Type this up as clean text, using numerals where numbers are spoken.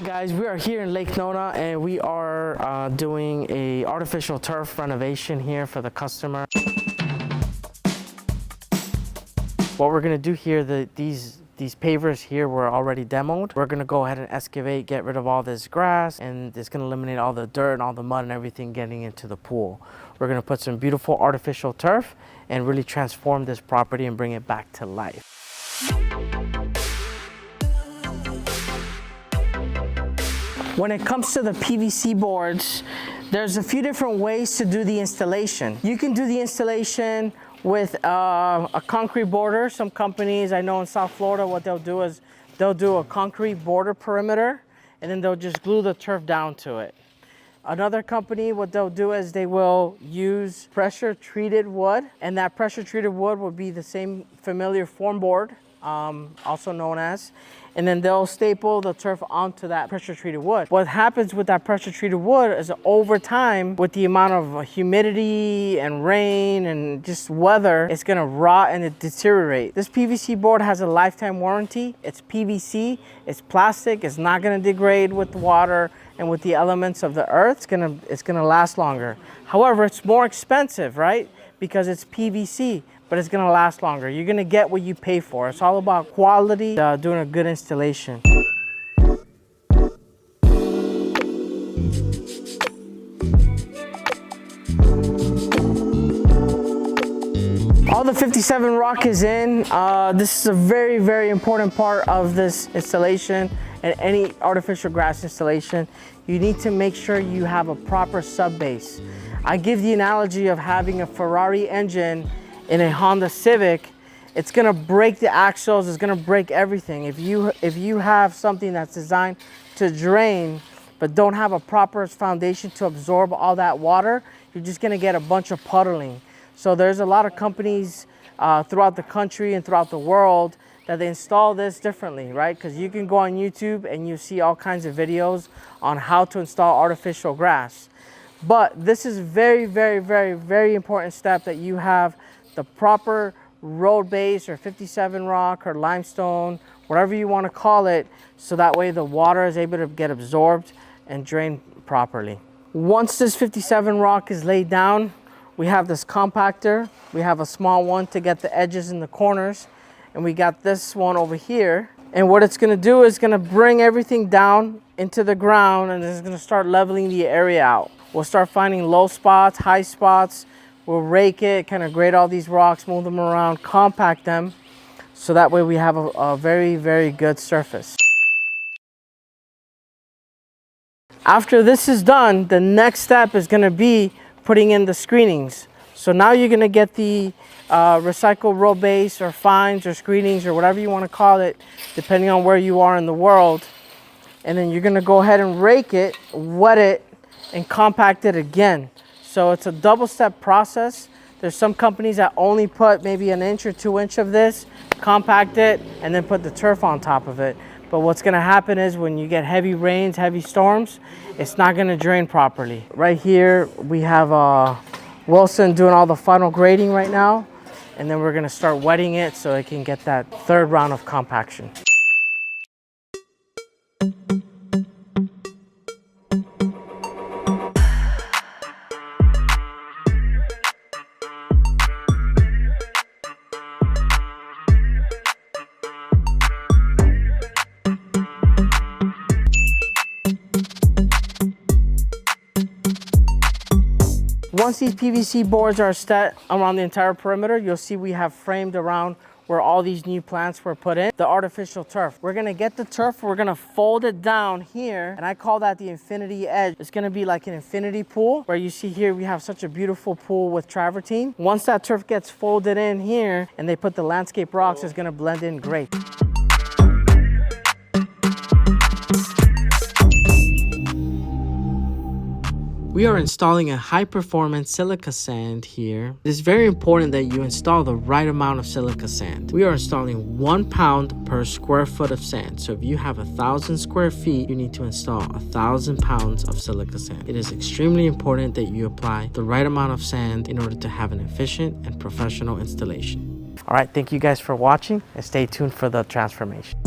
Guys, we are here in Lake Nona and we are doing a artificial turf renovation here for the customer. What we're gonna do here, these pavers here were already demoed. We're gonna go ahead and excavate, get rid of all this grass, and it's gonna eliminate all the dirt and all the mud and everything getting into the pool. We're gonna put some beautiful artificial turf and really transform this property and bring it back to life. When it comes to the PVC boards, there's a few different ways to do the installation. You can do the installation with a concrete border. Some companies, I know in South Florida, what they'll do is they'll do a concrete border perimeter and then they'll just glue the turf down to it. Another company, what they'll do is they will use pressure treated wood, and that pressure treated wood will be the same familiar form board, also known as, and then they'll staple the turf onto that pressure treated wood. What happens with that pressure treated wood is over time, with the amount of humidity and rain and just weather, it's gonna rot and it deteriorate. This PVC board has a lifetime warranty. It's PVC, it's plastic, it's not gonna degrade with the water and with the elements of the earth. It's gonna last longer. However, it's more expensive, right? Because it's PVC, but it's gonna last longer. You're gonna get what you pay for. It's all about quality, doing a good installation. All the 57 rock is in. This is a very, very important part of this installation and any artificial grass installation. You need to make sure you have a proper sub base. I give the analogy of having a Ferrari engine in a Honda Civic. It's gonna break the axles, it's gonna break everything. If you have something that's designed to drain, but don't have a proper foundation to absorb all that water, you're just gonna get a bunch of puddling. So there's a lot of companies throughout the country and throughout the world that they install this differently, right? Because you can go on YouTube and you see all kinds of videos on how to install artificial grass. But this is very, very, very, very important step, that you have the proper road base or 57 rock or limestone, whatever you want to call it, so that way the water is able to get absorbed and drained properly. Once this 57 rock is laid down, we have this compactor. We have a small one to get the edges and the corners, and we got this one over here. And what it's gonna do is gonna bring everything down into the ground, and it's gonna start leveling the area out. We'll start finding low spots, high spots. We'll rake it, kind of grade all these rocks, move them around, compact them, so that way we have a very, very good surface. After this is done, the next step is gonna be putting in the screenings. So now you're gonna get the recycled road base or fines or screenings or whatever you wanna call it, depending on where you are in the world. And then you're gonna go ahead and rake it, wet it, and compact it again. So it's a double step process. There's some companies that only put maybe 1 inch or 2 inch of this, compact it, and then put the turf on top of it. But what's gonna happen is when you get heavy rains, heavy storms, it's not gonna drain properly. Right here, we have Wilson doing all the final grading right now, and then we're gonna start wetting it so it can get that third round of compaction. Once these PVC boards are set around the entire perimeter, you'll see we have framed around where all these new plants were put in, the artificial turf. We're gonna get the turf, we're gonna fold it down here, and I call that the infinity edge. It's gonna be like an infinity pool, where you see here we have such a beautiful pool with travertine. Once that turf gets folded in here and they put the landscape rocks, it's gonna blend in great. We are installing a high-performance silica sand here. It is very important that you install the right amount of silica sand. We are installing 1 pound per square foot of sand. So if you have 1,000 square feet, you need to install 1,000 pounds of silica sand. It is extremely important that you apply the right amount of sand in order to have an efficient and professional installation. All right, thank you guys for watching, and stay tuned for the transformation.